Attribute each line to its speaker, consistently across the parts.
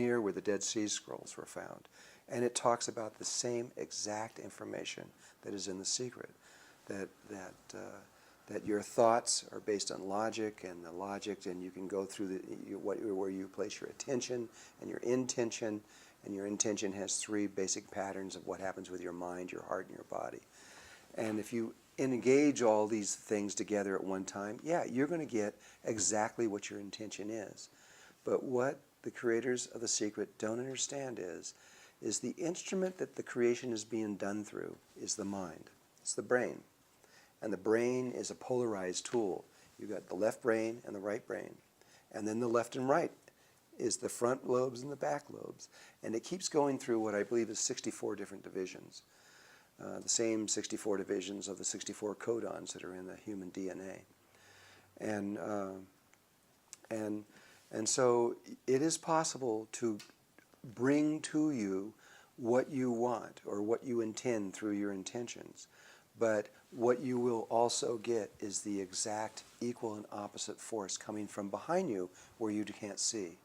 Speaker 1: near where the Dead Sea Scrolls were found. And it talks about the same exact information that is in the secret, that your thoughts are based on logic, and you can go through where you place your attention and your intention, and your intention has three basic patterns of what happens with your mind, your heart, and your body. And if you engage all these things together at one time, yeah, you're going to get exactly what your intention is. But what the creators of the secret don't understand is the instrument that the creation is being done through is the mind. It's the brain. And the brain is a polarized tool. You've got the left brain and the right brain. And then the left and right is the front lobes and the back lobes. And it keeps going through what I believe is 64 different divisions. The same 64 divisions of the 64 codons that are in the human DNA. And so it is possible to bring to you what you want or what you intend through your intentions. But what you will also get is the exact equal and opposite force coming from behind you where you can't see.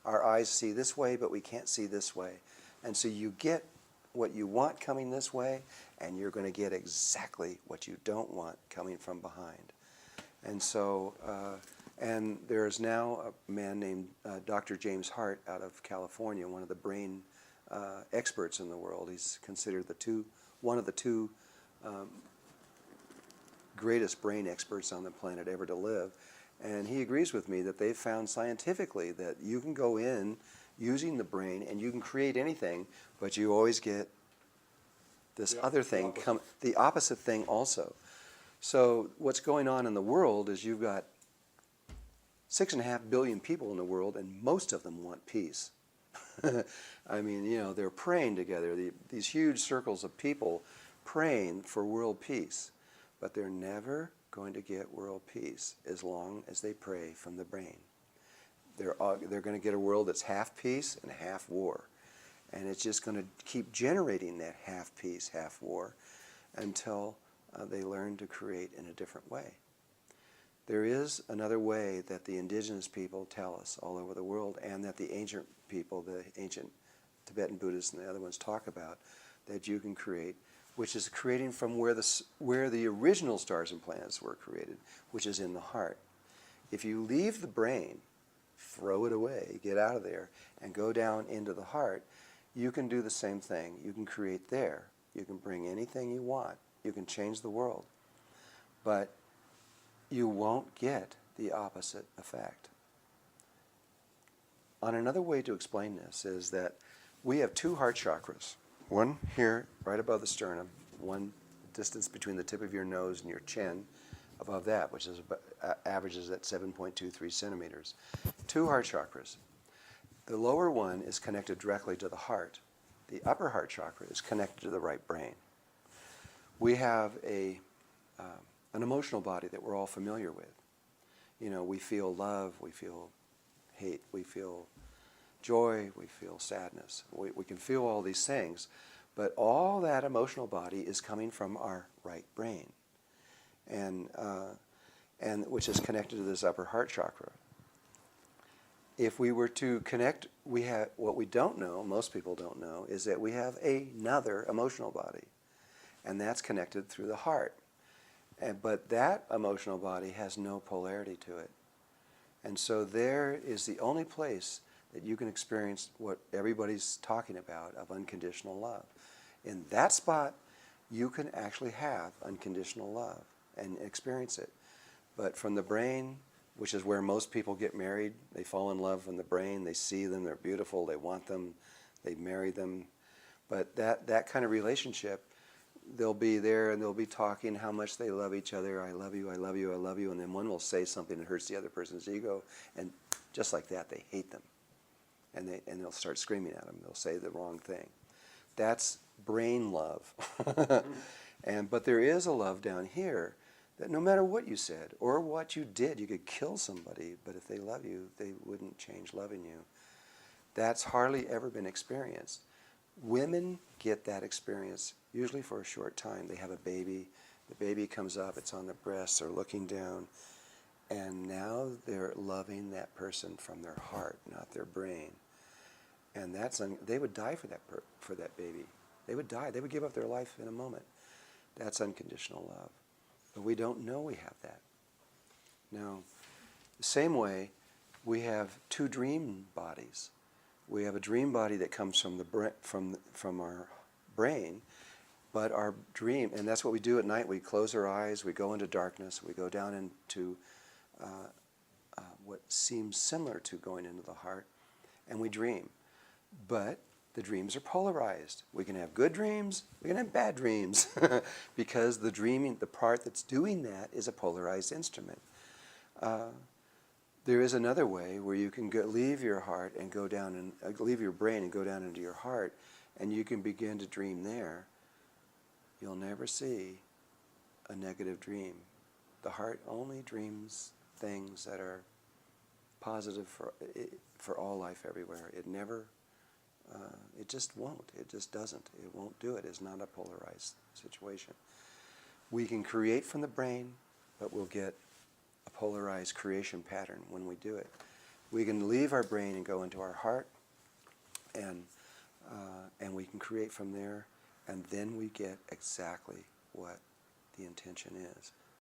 Speaker 1: Our eyes see this way, but we can't see this way. And so you get what you want coming this way, and you're going to get exactly what you don't want coming from behind. And so, and there's now a man named Dr. James Hart out of California, one of the brain experts in the world. He's considered one of the two greatest brain experts on the planet ever to live. And he agrees with me that they've found scientifically that you can go in using the brain and you can create anything, but you always get this other thing, the opposite thing also. So what's going on in the world is you've got 6.5 billion people in the world, and most of them want peace. I mean, you know, they're praying together, these huge circles of people praying for world peace. But they're never going to get world peace as long as they pray from the brain. They're going to get a world that's half peace and half war. And it's just going to keep generating that half peace, half war until they learn to create in a different way. There is another way that the indigenous people tell us all over the world, and that the ancient people, the ancient Tibetan Buddhists and the other ones talk about, that you can create, which is creating from where the original stars and planets were created, which is in the heart. If you leave the brain, throw it away, get out of there, and go down into the heart, you can do the same thing. You can create there. You can bring anything you want. You can change the world. But you won't get the opposite effect. On another way to explain this is that we have two heart chakras. One here, right above the sternum, one distance between the tip of your nose and your chin, above that, which is averages at 7.23 centimeters. Two heart chakras. The lower one is connected directly to the heart. The upper heart chakra is connected to the right brain. We have an emotional body that we're all familiar with. You know, we feel love, we feel hate, we feel joy, we feel sadness. We can feel all these things, but all that emotional body is coming from our right brain, and which is connected to this upper heart chakra. If we were to connect, what we don't know, most people don't know, is that we have another emotional body, and that's connected through the heart. But that emotional body has no polarity to it. And so there is the only place that you can experience what everybody's talking about of unconditional love. In that spot, you can actually have unconditional love and experience it. But from the brain, which is where most people get married, they fall in love from the brain, they see them, they're beautiful, they want them, they marry them. But that kind of relationship, they'll be there and they'll be talking how much they love each other. I love you, I love you, I love you. And then one will say something that hurts the other person's ego. And just like that, they hate them. And they'll start screaming at them. They'll say the wrong thing. That's brain love. But there is a love down here that no matter what you said or what you did, you could kill somebody, but if they love you, they wouldn't change loving you. That's hardly ever been experienced. Women get that experience usually for a short time. They have a baby, the baby comes up, it's on their breasts, they're looking down, and now they're loving that person from their heart, not their brain. And they would die for that baby. They would die. They would give up their life in a moment. That's unconditional love. But we don't know we have that. Now, the same way, we have two dream bodies. We have a dream body that comes from our brain, but our dream, and that's what we do at night. We close our eyes, we go into darkness, we go down into what seems similar to going into the heart, and we dream. But the dreams are polarized. We can have good dreams, we can have bad dreams, because the dreaming, the part that's doing that is a polarized instrument. There is another way where you can leave your heart and go down and leave your brain and go down into your heart, and you can begin to dream there. You'll never see a negative dream. The heart only dreams things that are positive for all life everywhere. It never, it just won't. It just doesn't. It won't do it. It's not a polarized situation. We can create from the brain, but we'll get a polarized creation pattern when we do it. We can leave our brain and go into our heart, and we can create from there, and then we get exactly what the intention is.